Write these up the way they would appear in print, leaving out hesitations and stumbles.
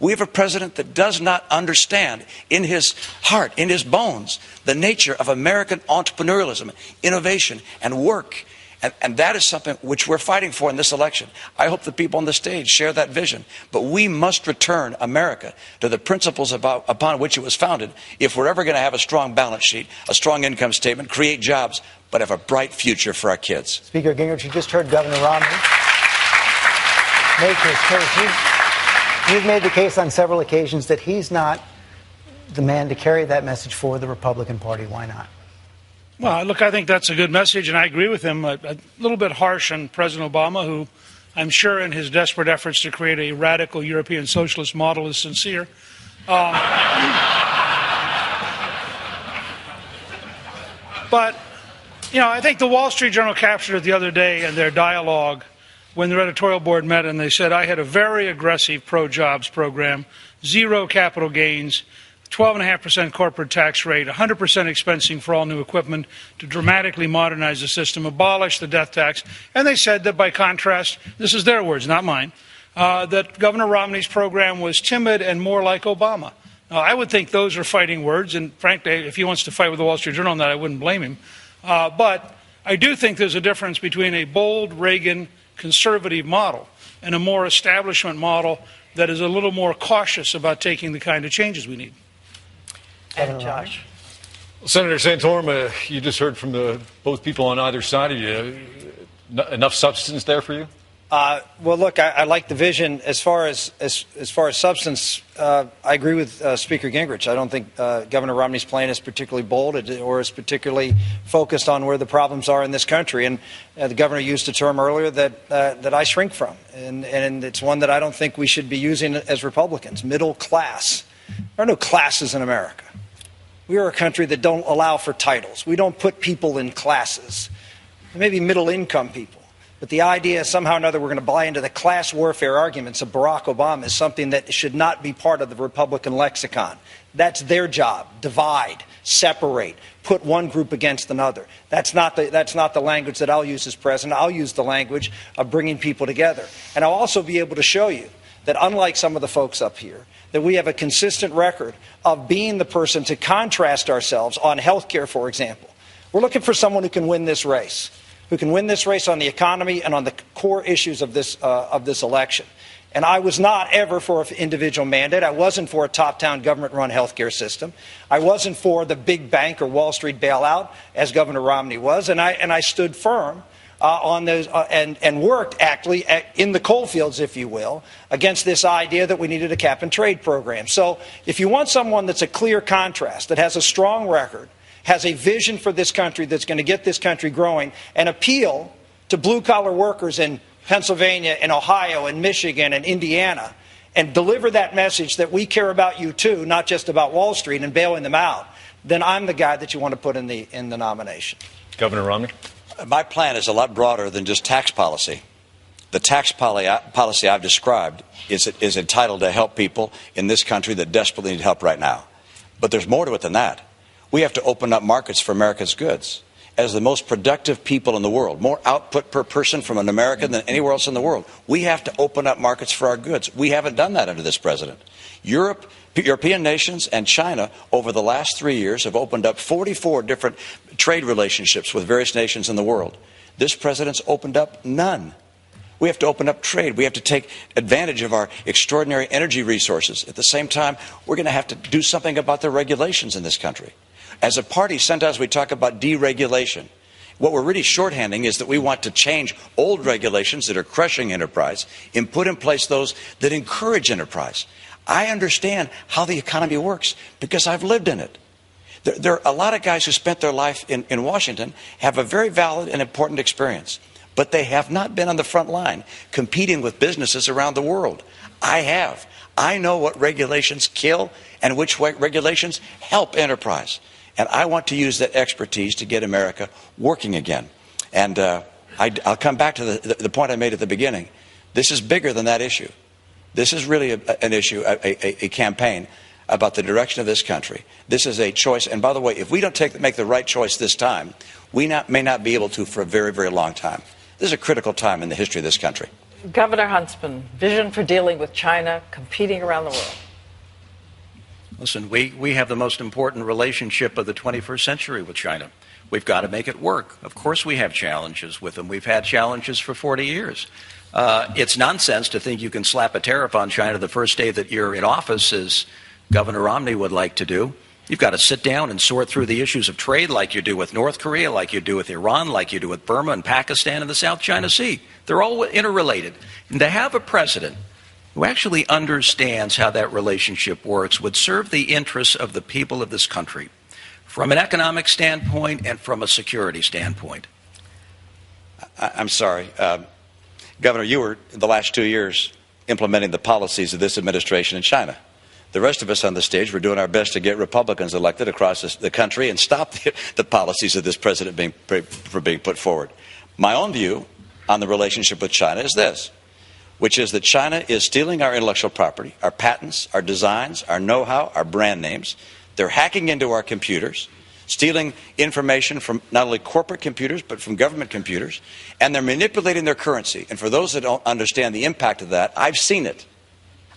We have a president that does not understand in his heart, in his bones, the nature of American entrepreneurialism, innovation, and work. And that is something which we're fighting for in this election. I hope the people on the stage share that vision. But we must return America to the principles upon which it was founded if we're ever going to have a strong balance sheet, a strong income statement, create jobs, but have a bright future for our kids. Speaker Gingrich, you just heard Governor Romney make his case. You've made the case on several occasions that he's not the man to carry that message for the Republican Party. Why not? Well, look, I think that's a good message, and I agree with him. A little bit harsh on President Obama, who I'm sure in his desperate efforts to create a radical European socialist model is sincere. But, you know, I think the Wall Street Journal captured it the other day in their dialogue when their editorial board met, and they said, I had a very aggressive pro-jobs program, zero capital gains, 12.5% corporate tax rate, 100% expensing for all new equipment to dramatically modernize the system, abolish the death tax. And they said that, by contrast, this is their words, not mine, that Governor Romney's program was timid and more like Obama. Now, I would think those are fighting words, and frankly, if he wants to fight with the Wall Street Journal on that, I wouldn't blame him. But I do think there's a difference between a bold Reagan conservative model and a more establishment model that is a little more cautious about taking the kind of changes we need. And Josh. Well, Senator Santorum, you just heard from both people on either side of you. Enough substance there for you? Well, look, I like the vision. As far as substance, I agree with Speaker Gingrich. I don't think Governor Romney's plan is particularly bold or is particularly focused on where the problems are in this country. And the governor used a term earlier that I shrink from, and it's one that I don't think we should be using as Republicans. Middle class. There are no classes in America. We are a country that don't allow for titles. We don't put people in classes. Maybe middle-income people. But the idea somehow or another we're going to buy into the class warfare arguments of Barack Obama is something that should not be part of the Republican lexicon. That's their job. Divide, separate, put one group against another. That's not the language that I'll use as president. I'll use the language of bringing people together. And I'll also be able to show you that, unlike some of the folks up here, that we have a consistent record of being the person to contrast ourselves on health care, for example. We're looking for someone who can win this race, on the economy and on the core issues of this election. And I was not ever for an individual mandate. I wasn't for a top-down government-run health care system. I wasn't for the big bank or Wall Street bailout, as Governor Romney was. And I stood firm on those and worked actually in the coalfields, if you will, against this idea that we needed a cap-and-trade program. So if you want someone that's a clear contrast, that has a strong record, has a vision for this country that's going to get this country growing, and appeal to blue-collar workers in Pennsylvania and Ohio and Michigan and Indiana, and deliver that message that we care about you too, not just about Wall Street and bailing them out, then I'm the guy that you want to put in the nomination. Governor Romney? My plan is a lot broader than just tax policy. The tax policy I've described is entitled to help people in this country that desperately need help right now. But there's more to it than that. We have to open up markets for America's goods. As the most productive people in the world, more output per person from an American than anywhere else in the world, we have to open up markets for our goods. We haven't done that under this president. European nations and China over the last 3 years have opened up 44 different trade relationships with various nations in the world. This president's opened up none. We have to open up trade. We have to take advantage of our extraordinary energy resources. At the same time, we're going to have to do something about the regulations in this country. As a party, sometimes we talk about deregulation. What we're really shorthanding is that we want to change old regulations that are crushing enterprise and put in place those that encourage enterprise. I understand how the economy works because I've lived in it. There are a lot of guys who spent their life in Washington, have a very valid and important experience, but they have not been on the front line competing with businesses around the world. I have. I know what regulations kill and which regulations help enterprise. And I want to use that expertise to get America working again. And I'll come back to the point I made at the beginning. This is bigger than that issue. This is really an issue, a campaign about the direction of this country. This is a choice. And by the way, if we don't make the right choice this time, we may not be able to for a very, very long time. This is a critical time in the history of this country. Governor Huntsman, vision for dealing with China competing around the world. Listen, we have the most important relationship of the 21st century with China. We've got to make it work. Of course we have challenges with them. We've had challenges for 40 years. It's nonsense to think you can slap a tariff on China the first day that you're in office, as Governor Romney would like to do. You've got to sit down and sort through the issues of trade like you do with North Korea, like you do with Iran, like you do with Burma and Pakistan and the South China Sea. They're all interrelated. And to have a president who actually understands how that relationship works would serve the interests of the people of this country from an economic standpoint and from a security standpoint. I'm sorry. Governor, you were, in the last 2 years, implementing the policies of this administration in China. The rest of us on the stage, we're doing our best to get Republicans elected across the country and stop the policies of this president being put forward. My own view on the relationship with China is this, which is that China is stealing our intellectual property, our patents, our designs, our know-how, our brand names. They're hacking into our computers, stealing information from not only corporate computers but from government computers, and they're manipulating their currency. And for those that don't understand the impact of that, I've seen it.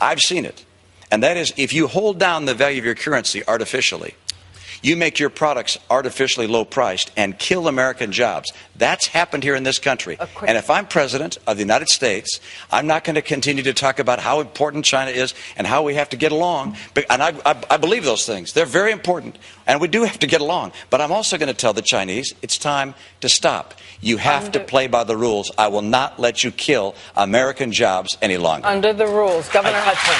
I've seen it. And that is, if you hold down the value of your currency artificially, you make your products artificially low priced and kill American jobs. That's happened here in this country. And if I'm president of the United States, I'm not going to continue to talk about how important China is and how we have to get along. And I believe those things. They're very important. And we do have to get along. But I'm also going to tell the Chinese it's time to stop. You have to play by the rules. I will not let you kill American jobs any longer. Under the rules. Governor Hudson.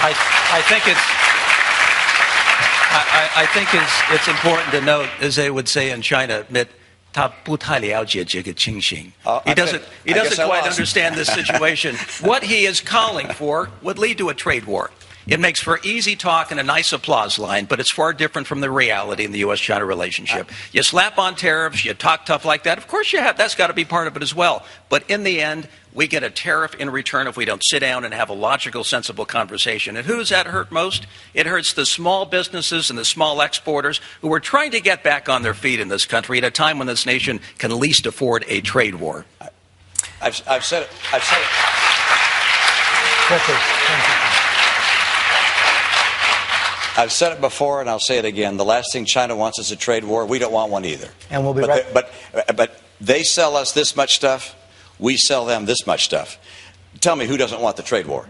I think it's important to note, as they would say in China, that 他不太了解这个情形. He doesn't quite understand this situation. What he is calling for would lead to a trade war. It makes for easy talk and a nice applause line, but it's far different from the reality in the U.S.-China relationship. You slap on tariffs, you talk tough like that. Of course you have. That's got to be part of it as well. But in the end, we get a tariff in return if we don't sit down and have a logical, sensible conversation. And who does that hurt most? It hurts the small businesses and the small exporters who are trying to get back on their feet in this country at a time when this nation can least afford a trade war. I've said it. I've said it. I've said it before, and I'll say it again. The last thing China wants is a trade war. We don't want one either. And we'll be right. But they sell us this much stuff. We sell them this much stuff. Tell me who doesn't want the trade war?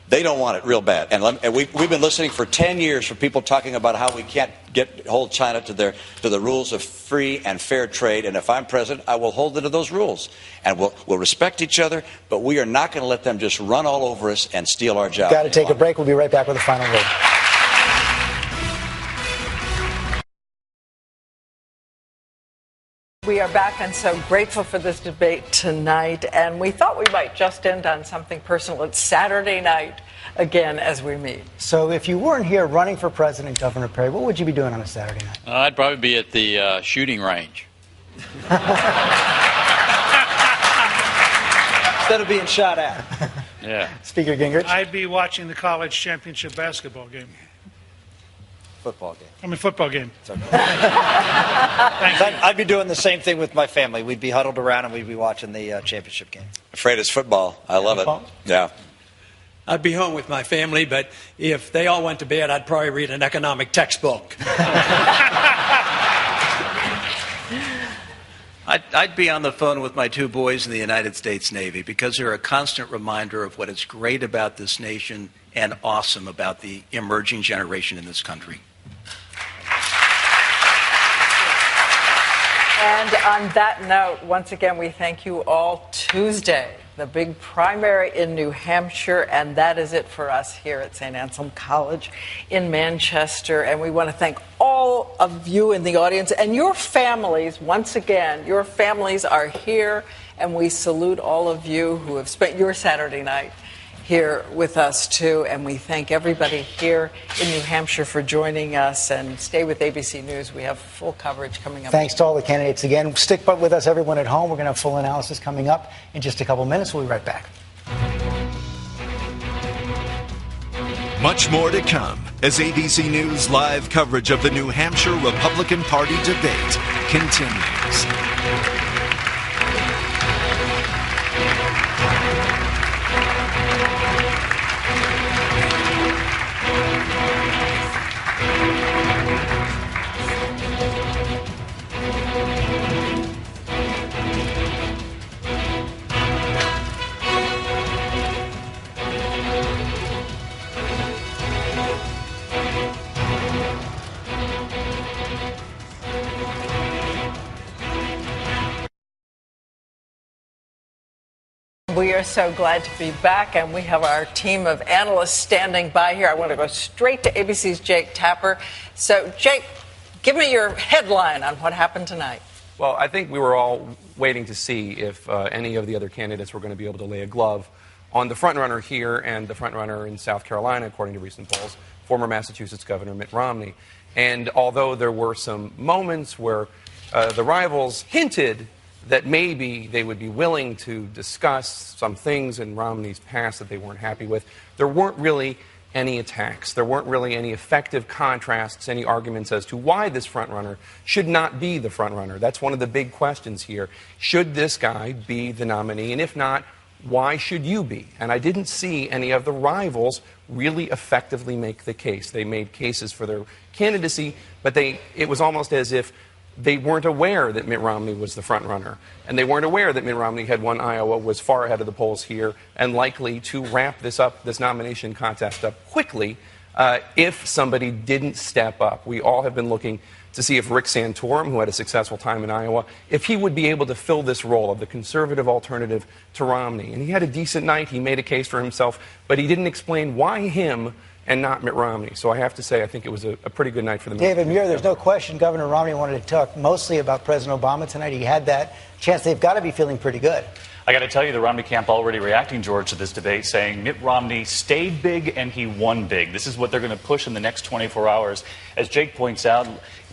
They don't want it real bad. And we've been listening for 10 years for people talking about how we can't hold China to the rules of free and fair trade. And if I'm president, I will hold them to those rules. And we'll respect each other, but we are not going to let them just run all over us and steal our jobs. Got to take a break. We'll be right back with the final word. We are back and so grateful for this debate tonight, and we thought we might just end on something personal. It's Saturday night again as we meet. So if you weren't here running for president, Governor Perry, what would you be doing on a Saturday night? I'd probably be at the shooting range. Instead of being shot at. Yeah. Speaker Gingrich? I'd be watching the college championship basketball game. Football game. Football game. Okay. I'd be doing the same thing with my family. We'd be huddled around and we'd be watching the championship game. Afraid it's football. I love it. Yeah. I'd be home with my family, but if they all went to bed, I'd probably read an economic textbook. I'd be on the phone with my two boys in the United States Navy because they're a constant reminder of what is great about this nation and awesome about the emerging generation in this country. And on that note, once again, we thank you all. Tuesday, the big primary in New Hampshire, and that is it for us here at St. Anselm College in Manchester. And we want to thank all of you in the audience and your families. Once again, your families are here, and we salute all of you who have spent your Saturday night here with us too, and we thank everybody here in New Hampshire for joining us. And stay with ABC News. We have full coverage coming up. Thanks to all the candidates again. Stick with us, everyone at home. We're going to have full analysis coming up in just a couple minutes. We'll be right back. Much more to come as ABC News live coverage of the New Hampshire Republican Party debate continues. We are so glad to be back, and we have our team of analysts standing by here. I want to go straight to ABC's Jake Tapper. So, Jake, give me your headline on what happened tonight. Well, I think we were all waiting to see if any of the other candidates were going to be able to lay a glove on the frontrunner here and the frontrunner in South Carolina, according to recent polls, former Massachusetts Governor Mitt Romney. And although there were some moments where the rivals hinted that maybe they would be willing to discuss some things in Romney's past that they weren't happy with, there weren't really any attacks. There weren't really any effective contrasts, any arguments as to why this frontrunner should not be the frontrunner. That's one of the big questions here. Should this guy be the nominee? And if not, why should you be? And I didn't see any of the rivals really effectively make the case. They made cases for their candidacy, but it was almost as if they weren't aware that Mitt Romney was the front runner, and they weren't aware that Mitt Romney had won Iowa, was far ahead of the polls here, and likely to wrap this nomination contest up quickly if somebody didn't step up. We all have been looking to see if Rick Santorum, who had a successful time in Iowa, if he would be able to fill this role of the conservative alternative to Romney. And he had a decent night. He made a case for himself, but he didn't explain why him and not Mitt Romney. So I have to say, I think it was a pretty good night for the David Muir, there's no question Governor Romney wanted to talk mostly about President Obama tonight. He had that chance. They've got to be feeling pretty good. I got to tell you, the Romney camp already reacting, George, to this debate, saying Mitt Romney stayed big and he won big. This is what they're going to push in the next 24 hours. As Jake points out,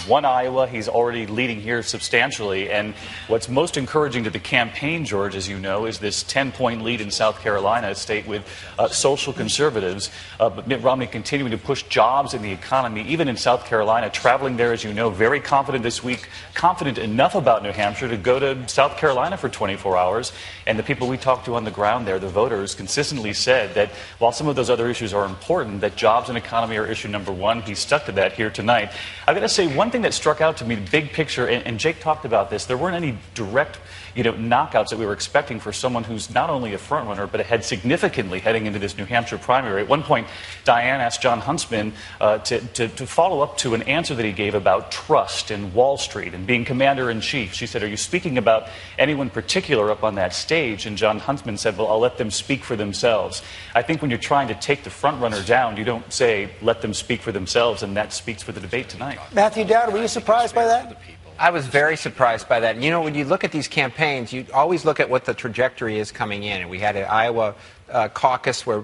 won Iowa. He's already leading here substantially. And what's most encouraging to the campaign, George, as you know, is this 10-point lead in South Carolina, a state with social conservatives. But Mitt Romney continuing to push jobs in the economy, even in South Carolina, traveling there, as you know, very confident this week, confident enough about New Hampshire to go to South Carolina for 24 hours. And the people we talked to on the ground there, the voters, consistently said that while some of those other issues are important, that jobs and economy are issue number one. He stuck to that here tonight. I've got to say, one thing that struck out to me, the big picture, and Jake talked about this, there weren't any direct knockouts that we were expecting for someone who's not only a front runner, but ahead significantly heading into this New Hampshire primary. At one point, Diane asked John Huntsman to follow up to an answer that he gave about trust and Wall Street and being commander-in-chief. She said, "Are you speaking about anyone particular up on that stage?" And John Huntsman said, "Well, I'll let them speak for themselves." I think when you're trying to take the front runner down, you don't say, "Let them speak for themselves," and that speaks for the debate tonight. Matthew Dowd, were you surprised by that? I was very surprised by that. You know, when you look at these campaigns, you always look at what the trajectory is coming in. And we had an Iowa caucus where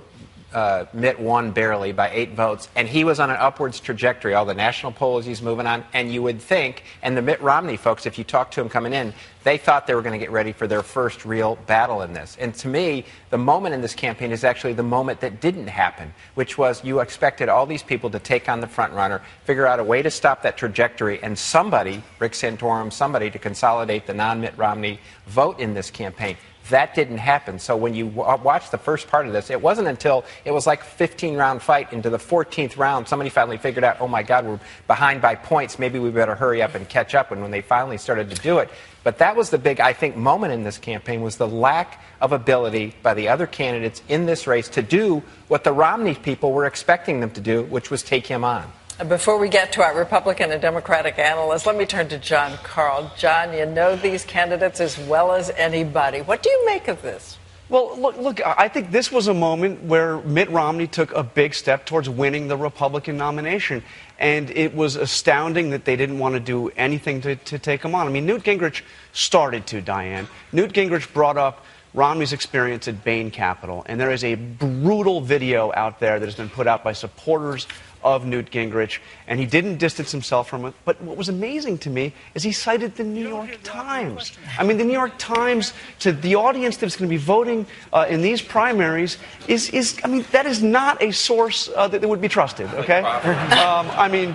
Mitt won barely by 8 votes, and he was on an upwards trajectory. All the national polls he's moving on, and you would think, and the Mitt Romney folks, if you talk to him coming in, they thought they were going to get ready for their first real battle in this. And to me, the moment in this campaign is actually the moment that didn't happen, which was you expected all these people to take on the front runner, figure out a way to stop that trajectory, and somebody, Rick Santorum, somebody to consolidate the non-Mitt Romney vote in this campaign. That didn't happen. So when you watch the first part of this, it wasn't until it was like a 15-round fight into the 14th round, somebody finally figured out, oh, my God, we're behind by points. Maybe we better hurry up and catch up. And when they finally started to do it. But that was the big, I think, moment in this campaign was the lack of ability by the other candidates in this race to do what the Romney people were expecting them to do, which was take him on. Before we get to our Republican and Democratic analysts, let me turn to John Carl. John, you know these candidates as well as anybody. What do you make of this? Well, look, I think this was a moment where Mitt Romney took a big step towards winning the Republican nomination. And it was astounding that they didn't want to do anything to take him on. I mean, Newt Gingrich started to, Diane. Newt Gingrich brought up Romney's experience at Bain Capital. And there is a brutal video out there that has been put out by supporters of Newt Gingrich, and he didn't distance himself from it. But what was amazing to me is he cited the New York Times. I mean, the New York Times, to the audience that's going to be voting in these primaries, I mean, that is not a source that would be trusted, okay? I mean,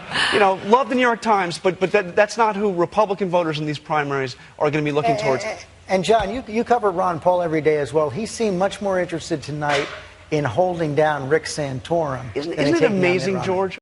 love the New York Times, but that's not who Republican voters in these primaries are going to be looking towards. And John, you cover Ron Paul every day as well. He seemed much more interested tonight in holding down Rick Santorum. Isn't it amazing, George?